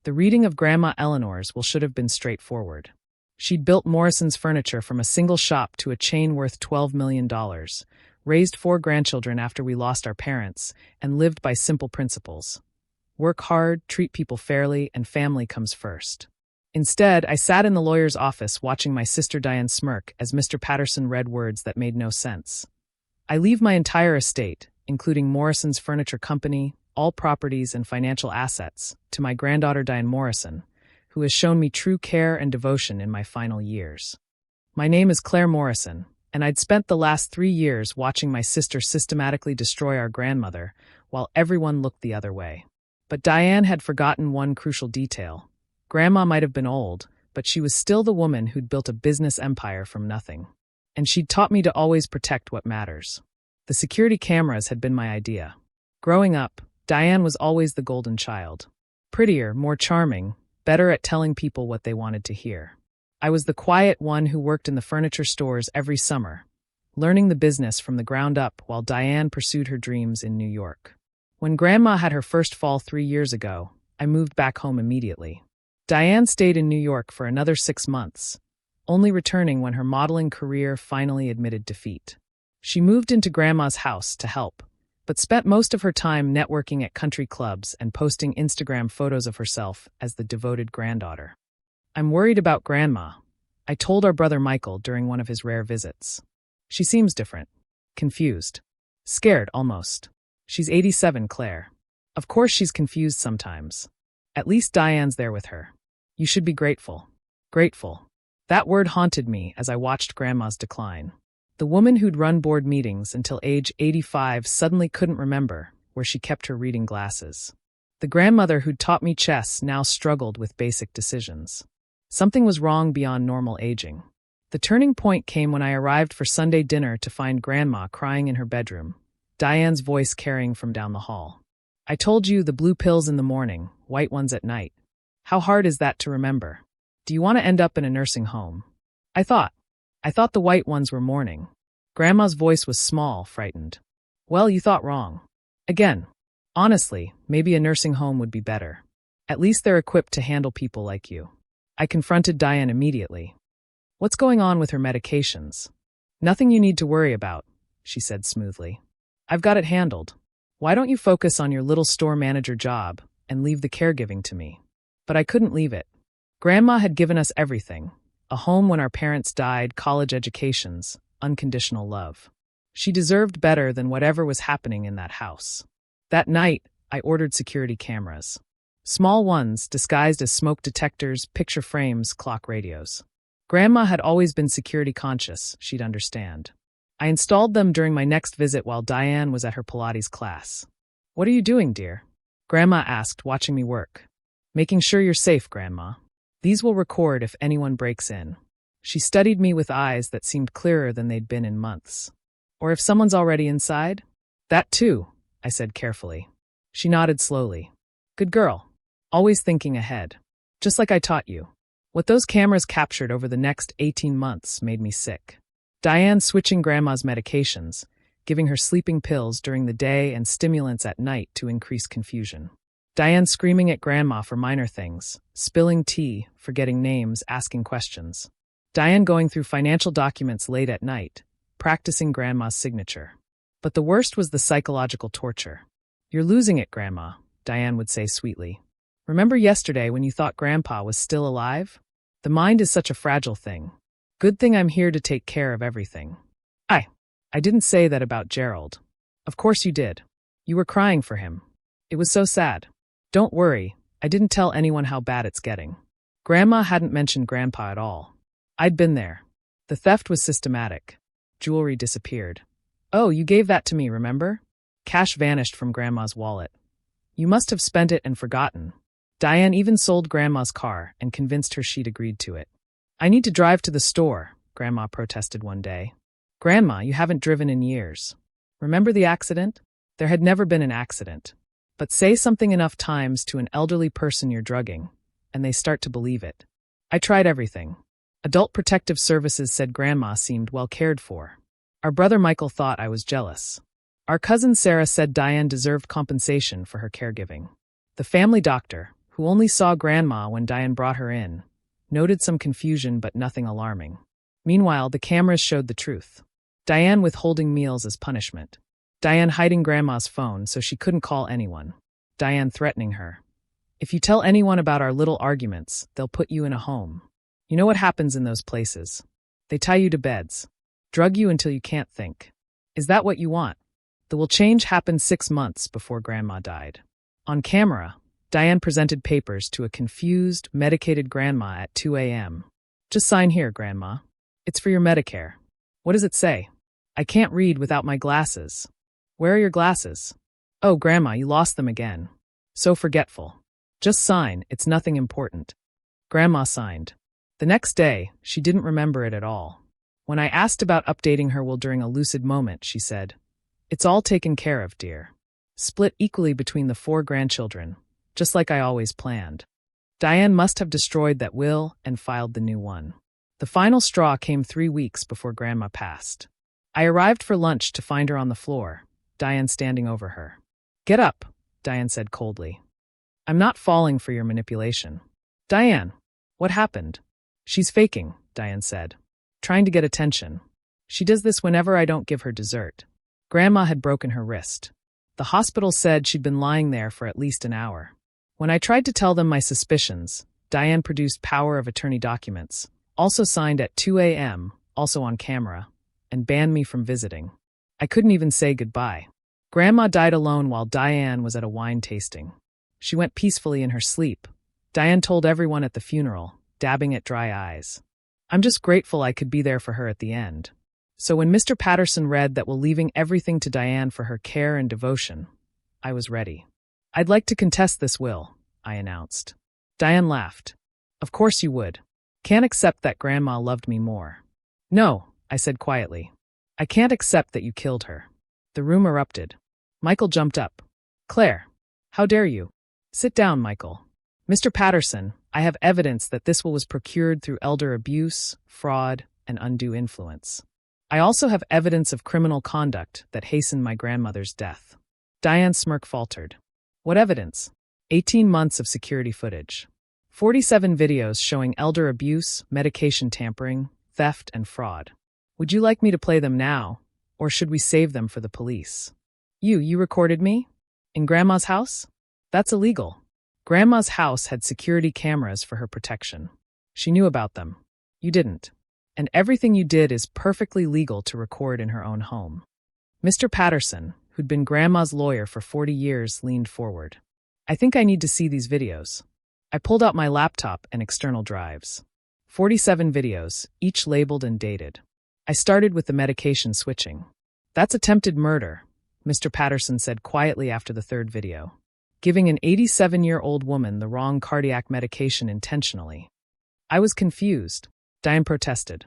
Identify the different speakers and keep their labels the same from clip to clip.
Speaker 1: The reading of Grandma Eleanor's should have been straightforward. She'd built Morrison's furniture from a single shop to a chain worth $12 million, raised 4 grandchildren after we lost our parents, and lived by simple principles. Work hard, treat people fairly, and family comes first. Instead, I sat in the lawyer's office watching my sister Diane smirk as Mr. Patterson read words that made no sense. I leave my entire estate, including Morrison's Furniture Company, all properties and financial assets, to my granddaughter Diane Morrison, who has shown me true care and devotion in my final years. My name is Claire Morrison, and I'd spent the last 3 years watching my sister systematically destroy our grandmother while everyone looked the other way. But Diane had forgotten one crucial detail. Grandma might have been old, but she was still the woman who'd built a business empire from nothing. And she'd taught me to always protect what matters. The security cameras had been my idea. Growing up, Diane was always the golden child. Prettier, more charming, better at telling people what they wanted to hear. I was the quiet one who worked in the furniture stores every summer, learning the business from the ground up while Diane pursued her dreams in New York. When Grandma had her first fall 3 years ago, I moved back home immediately. Diane stayed in New York for another 6 months, only returning when her modeling career finally admitted defeat. She moved into Grandma's house to help, but spent most of her time networking at country clubs and posting Instagram photos of herself as the devoted granddaughter. "I'm worried about Grandma," I told our brother Michael during one of his rare visits. "She seems different. Confused. Scared, almost. She's 87, Claire. Of course she's confused sometimes. At least Diane's there with her. You should be grateful." Grateful. That word haunted me as I watched Grandma's decline. The woman who'd run board meetings until age 85 suddenly couldn't remember where she kept her reading glasses. The grandmother who'd taught me chess now struggled with basic decisions. Something was wrong beyond normal aging. The turning point came when I arrived for Sunday dinner to find Grandma crying in her bedroom, Diane's voice carrying from down the hall. "I told you the blue pills in the morning, white ones at night. How hard is that to remember? Do you want to end up in a nursing home?" I thought the white ones were morning. Grandma's voice was small, frightened. "Well, you thought wrong. Again. Honestly, maybe a nursing home would be better. At least they're equipped to handle people like you." I confronted Diane immediately. "What's going on with her medications?" "Nothing you need to worry about," she said smoothly. "I've got it handled. Why don't you focus on your little store manager job and leave the caregiving to me?" But I couldn't leave it. Grandma had given us everything. A home when our parents died, college educations, unconditional love. She deserved better than whatever was happening in that house. That night, I ordered security cameras. Small ones, disguised as smoke detectors, picture frames, clock radios. Grandma had always been security conscious, she'd understand. I installed them during my next visit while Diane was at her Pilates class. "What are you doing, dear?" Grandma asked, watching me work. "Making sure you're safe, Grandma. These will record if anyone breaks in." She studied me with eyes that seemed clearer than they'd been in months. "Or if someone's already inside?" "That too," I said carefully. She nodded slowly. "Good girl. Always thinking ahead. Just like I taught you." What those cameras captured over the next 18 months made me sick. Diane switching Grandma's medications, giving her sleeping pills during the day and stimulants at night to increase confusion. Diane screaming at Grandma for minor things, spilling tea, forgetting names, asking questions. Diane going through financial documents late at night, practicing Grandma's signature. But the worst was the psychological torture. "You're losing it, Grandma," Diane would say sweetly. "Remember yesterday when you thought Grandpa was still alive? The mind is such a fragile thing. Good thing I'm here to take care of everything." I didn't say that about Gerald. "Of course you did. You were crying for him. It was so sad. Don't worry, I didn't tell anyone how bad it's getting." Grandma hadn't mentioned Grandpa at all. I'd been there. The theft was systematic. Jewelry disappeared. "Oh, you gave that to me, remember?" Cash vanished from Grandma's wallet. "You must have spent it and forgotten." Diane even sold Grandma's car and convinced her she'd agreed to it. "I need to drive to the store," Grandma protested one day. "Grandma, you haven't driven in years. Remember the accident?" There had never been an accident. But say something enough times to an elderly person you're drugging, and they start to believe it. I tried everything. Adult Protective Services said Grandma seemed well cared for. Our brother Michael thought I was jealous. Our cousin Sarah said Diane deserved compensation for her caregiving. The family doctor, who only saw Grandma when Diane brought her in, noted some confusion but nothing alarming. Meanwhile, the cameras showed the truth. Diane withholding meals as punishment. Diane hiding Grandma's phone so she couldn't call anyone. Diane threatening her. If you tell anyone about our little arguments, they'll put you in a home. You know what happens in those places? They tie you to beds. Drug you until you can't think. Is that what you want? The will change happened 6 months before Grandma died. On camera, Diane presented papers to a confused, medicated Grandma at 2 a.m. Just sign here, Grandma. It's for your Medicare. What does it say? I can't read without my glasses. Where are your glasses? Oh, Grandma, you lost them again. So forgetful. Just sign, it's nothing important. Grandma signed. The next day, she didn't remember it at all. When I asked about updating her will during a lucid moment, she said, "It's all taken care of, dear. Split equally between the 4 grandchildren, just like I always planned." Diane must have destroyed that will and filed the new one. The final straw came 3 weeks before Grandma passed. I arrived for lunch to find her on the floor, Diane standing over her. "Get up," Diane said coldly. "I'm not falling for your manipulation." "Diane, what happened?" "She's faking," Diane said. "Trying to get attention. She does this whenever I don't give her dessert." Grandma had broken her wrist. The hospital said she'd been lying there for at least an hour. When I tried to tell them my suspicions, Diane produced power of attorney documents, also signed at 2 a.m., also on camera, and banned me from visiting. I couldn't even say goodbye. Grandma died alone while Diane was at a wine tasting. She went peacefully in her sleep. Diane told everyone at the funeral, dabbing at dry eyes. I'm just grateful I could be there for her at the end. So when Mr. Patterson read that we're leaving everything to Diane for her care and devotion, I was ready. "I'd like to contest this will," I announced. Diane laughed. "Of course you would. Can't accept that Grandma loved me more." "No," I said quietly. "I can't accept that you killed her." The room erupted. Michael jumped up. "Claire, how dare you?" "Sit down, Michael. Mr. Patterson, I have evidence that this will was procured through elder abuse, fraud, and undue influence. I also have evidence of criminal conduct that hastened my grandmother's death." Diane's smirk faltered. "What evidence?" 18 months of security footage. 47 videos showing elder abuse, medication tampering, theft, and fraud. Would you like me to play them now, or should we save them for the police? You recorded me? In Grandma's house? That's illegal. Grandma's house had security cameras for her protection. She knew about them. You didn't. And everything you did is perfectly legal to record in her own home. Mr. Patterson, who'd been Grandma's lawyer for 40 years, leaned forward. "I think I need to see these videos." I pulled out my laptop and external drives. 47 videos, each labeled and dated. I started with the medication switching. "That's attempted murder," Mr. Patterson said quietly after the 3rd video. "Giving an 87-year-old woman the wrong cardiac medication intentionally." I was confused. Diane protested.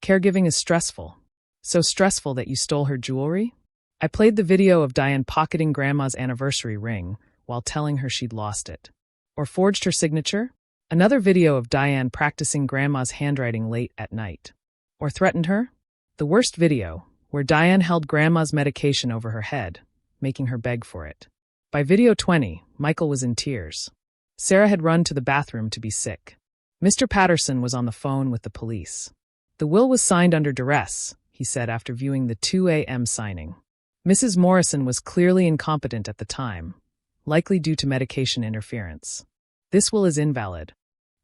Speaker 1: "Caregiving is stressful. So stressful that you stole her jewelry?" I played the video of Diane pocketing Grandma's anniversary ring while telling her she'd lost it. Or forged her signature? Another video of Diane practicing Grandma's handwriting late at night. Or threatened her? The worst video, where Diane held Grandma's medication over her head, making her beg for it. By video 20, Michael was in tears. Sarah had run to the bathroom to be sick. Mr. Patterson was on the phone with the police. "The will was signed under duress," he said after viewing the 2 a.m. signing. Mrs. Morrison was clearly incompetent at the time, likely due to medication interference. "This will is invalid."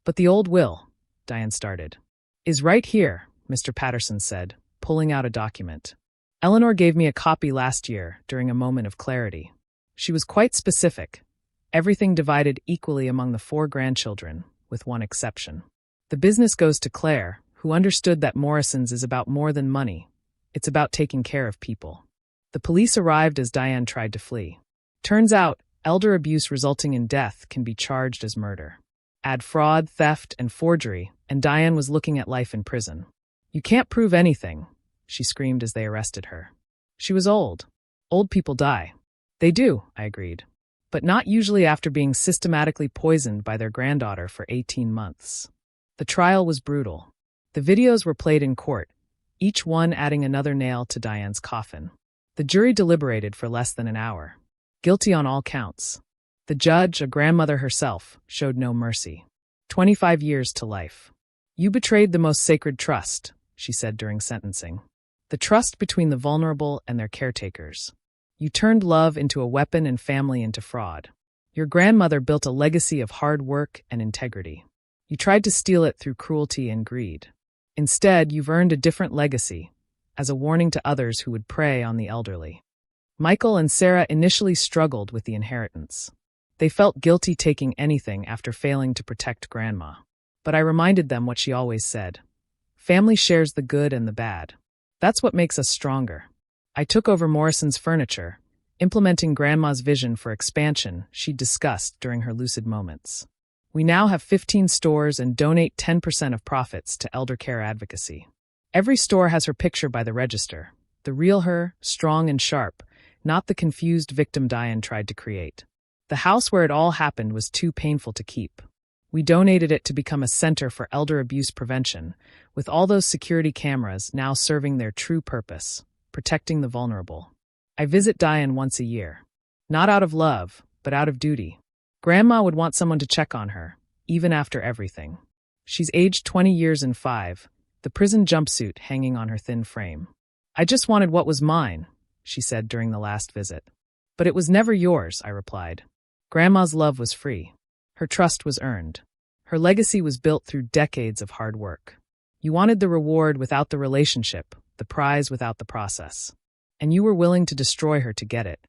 Speaker 1: "But the old will," Diane started. "Is right here," Mr. Patterson said, pulling out a document. "Eleanor gave me a copy last year during a moment of clarity. She was quite specific. Everything divided equally among the 4 grandchildren, with one exception. The business goes to Claire, who understood that Morrison's is about more than money. It's about taking care of people." The police arrived as Diane tried to flee. Turns out, elder abuse resulting in death can be charged as murder. Add fraud, theft, and forgery, and Diane was looking at life in prison. "You can't prove anything," she screamed as they arrested her. She was old. Old people die. "They do," I agreed. "But not usually after being systematically poisoned by their granddaughter for 18 months. The trial was brutal. The videos were played in court, each one adding another nail to Diane's coffin. The jury deliberated for less than an hour. Guilty on all counts. The judge, a grandmother herself, showed no mercy. 25 years to life. You betrayed the most sacred trust, she said during sentencing. The trust between the vulnerable and their caretakers. You turned love into a weapon and family into fraud. Your grandmother built a legacy of hard work and integrity. You tried to steal it through cruelty and greed. Instead, you've earned a different legacy, as a warning to others who would prey on the elderly. Michael and Sarah initially struggled with the inheritance. They felt guilty taking anything after failing to protect Grandma. But I reminded them what she always said. Family shares the good and the bad. That's what makes us stronger. I took over Morrison's furniture, implementing Grandma's vision for expansion she'd discussed during her lucid moments. We now have 15 stores and donate 10% of profits to elder care advocacy. Every store has her picture by the register, the real her, strong and sharp, not the confused victim Diane tried to create. The house where it all happened was too painful to keep. We donated it to become a center for elder abuse prevention, with all those security cameras now serving their true purpose, protecting the vulnerable. I visit Diane once a year. Not out of love, but out of duty. Grandma would want someone to check on her, even after everything. She's aged 20 years and 5, the prison jumpsuit hanging on her thin frame. I just wanted what was mine, she said during the last visit. But it was never yours, I replied. Grandma's love was free. Her trust was earned. Her legacy was built through decades of hard work. You wanted the reward without the relationship, the prize without the process. And you were willing to destroy her to get it.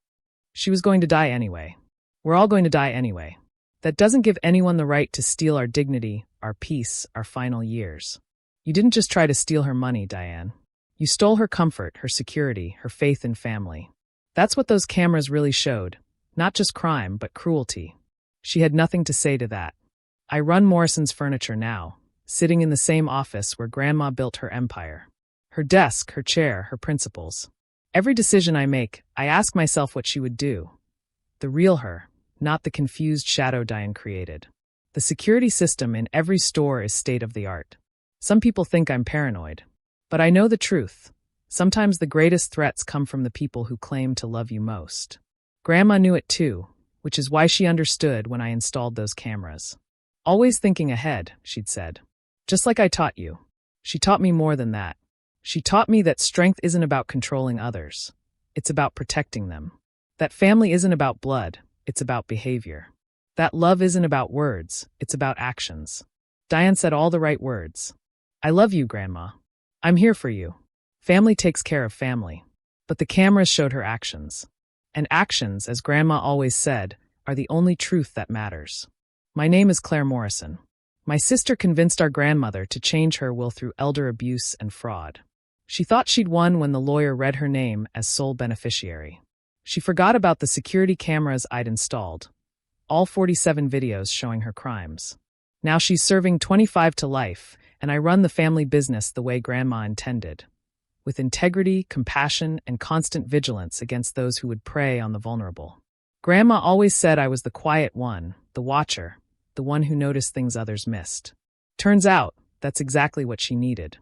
Speaker 1: She was going to die anyway. We're all going to die anyway. That doesn't give anyone the right to steal our dignity, our peace, our final years. You didn't just try to steal her money, Diane. You stole her comfort, her security, her faith in family. That's what those cameras really showed. Not just crime, but cruelty. She had nothing to say to that. I run Morrison's furniture now, sitting in the same office where Grandma built her empire. Her desk, her chair, her principles. Every decision I make, I ask myself what she would do. The real her, not the confused shadow Diane created. The security system in every store is state-of-the-art. Some people think I'm paranoid. But I know the truth. Sometimes the greatest threats come from the people who claim to love you most. Grandma knew it too, which is why she understood when I installed those cameras. Always thinking ahead, she'd said. Just like I taught you. She taught me more than that. She taught me that strength isn't about controlling others. It's about protecting them. That family isn't about blood, it's about behavior. That love isn't about words, it's about actions. Diane said all the right words. I love you, Grandma. I'm here for you. Family takes care of family. But the cameras showed her actions. And actions, as Grandma always said, are the only truth that matters. My name is Claire Morrison. My sister convinced our grandmother to change her will through elder abuse and fraud. She thought she'd won when the lawyer read her name as sole beneficiary. She forgot about the security cameras I'd installed, all 47 videos showing her crimes. Now she's serving 25 to life, and I run the family business the way Grandma intended, with integrity, compassion, and constant vigilance against those who would prey on the vulnerable. Grandma always said I was the quiet one, the watcher, the one who noticed things others missed. Turns out, that's exactly what she needed.